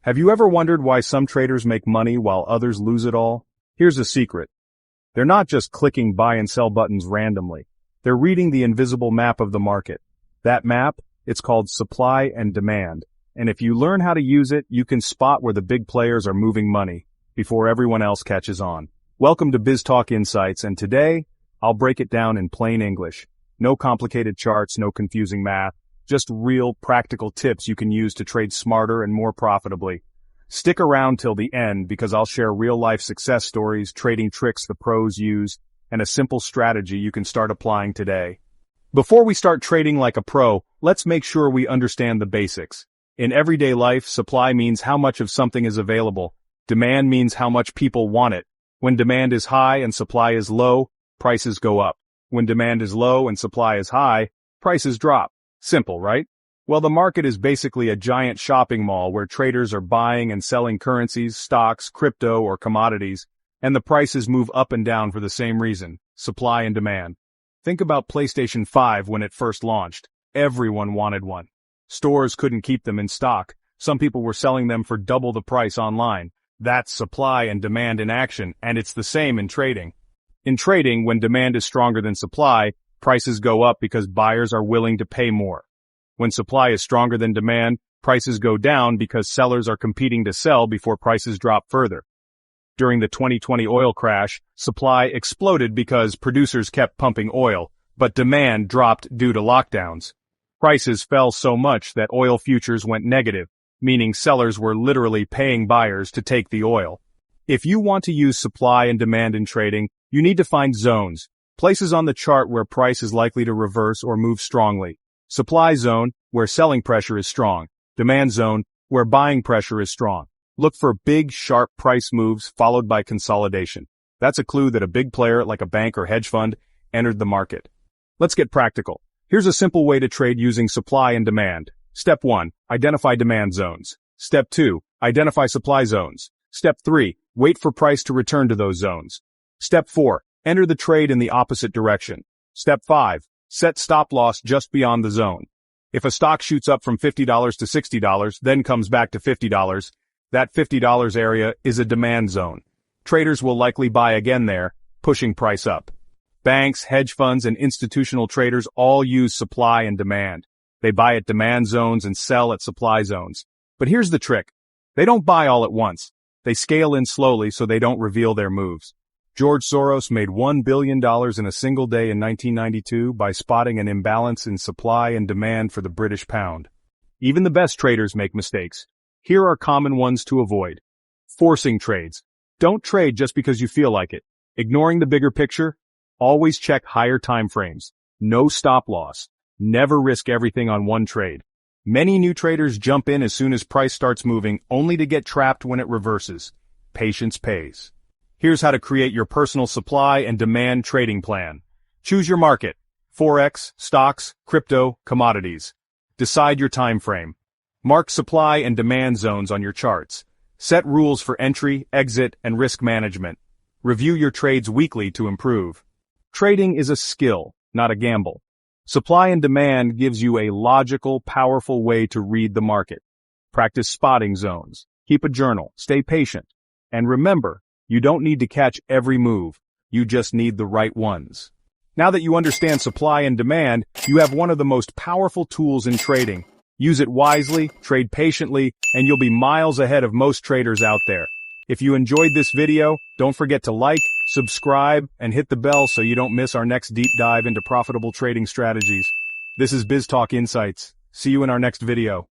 Have you ever wondered why some traders make money while others lose it all? Here's a secret. They're not just clicking buy and sell buttons randomly. They're reading the invisible map of the market. That map, it's called supply and demand. And if you learn how to use it, you can spot where the big players are moving money before everyone else catches on. Welcome to BizTalk Insights, and today, I'll break it down in plain English. No complicated charts, no confusing math. Just real, practical tips you can use to trade smarter and more profitably. Stick around till the end because I'll share real-life success stories, trading tricks the pros use, and a simple strategy you can start applying today. Before we start trading like a pro, let's make sure we understand the basics. In everyday life, supply means how much of something is available. Demand means how much people want it. When demand is high and supply is low, prices go up. When demand is low and supply is high, prices drop. Simple, right? Well, the market is basically a giant shopping mall where traders are buying and selling currencies, stocks, crypto, or commodities, and the prices move up and down for the same reason, supply and demand. Think about PlayStation 5 when it first launched. Everyone wanted one. Stores couldn't keep them in stock. Some people were selling them for double the price online. That's supply and demand in action, and it's the same in trading. In trading, when demand is stronger than supply, prices go up because buyers are willing to pay more. When supply is stronger than demand, prices go down because sellers are competing to sell before prices drop further. During the 2020 oil crash, supply exploded because producers kept pumping oil, but demand dropped due to lockdowns. Prices fell so much that oil futures went negative, meaning sellers were literally paying buyers to take the oil. If you want to use supply and demand in trading, you need to find zones. Places on the chart where price is likely to reverse or move strongly. Supply zone, where selling pressure is strong. Demand zone, where buying pressure is strong. Look for big, sharp price moves followed by consolidation. That's a clue that a big player like a bank or hedge fund entered the market. Let's get practical. Here's a simple way to trade using supply and demand. Step 1. Identify demand zones. Step 2. Identify supply zones. Step 3. Wait for price to return to those zones. Step 4. Enter the trade in the opposite direction. Step 5. Set stop loss just beyond the zone. If a stock shoots up from $50 to $60, then comes back to $50, that $50 area is a demand zone. Traders will likely buy again there, pushing price up. Banks, hedge funds, and institutional traders all use supply and demand. They buy at demand zones and sell at supply zones. But here's the trick. They don't buy all at once. They scale in slowly so they don't reveal their moves. George Soros made $1 billion in a single day in 1992 by spotting an imbalance in supply and demand for the British pound. Even the best traders make mistakes. Here are common ones to avoid. Forcing trades. Don't trade just because you feel like it. Ignoring the bigger picture. Always check higher time frames. No stop loss. Never risk everything on one trade. Many new traders jump in as soon as price starts moving, only to get trapped when it reverses. Patience pays. Here's how to create your personal supply and demand trading plan. Choose your market. Forex, stocks, crypto, commodities. Decide your time frame. Mark supply and demand zones on your charts. Set rules for entry, exit, and risk management. Review your trades weekly to improve. Trading is a skill, not a gamble. Supply and demand gives you a logical, powerful way to read the market. Practice spotting zones. Keep a journal. Stay patient. And remember, you don't need to catch every move. You just need the right ones. Now that you understand supply and demand, you have one of the most powerful tools in trading. Use it wisely, trade patiently, and you'll be miles ahead of most traders out there. If you enjoyed this video, don't forget to like, subscribe, and hit the bell so you don't miss our next deep dive into profitable trading strategies. This is BizTalk Insights. See you in our next video.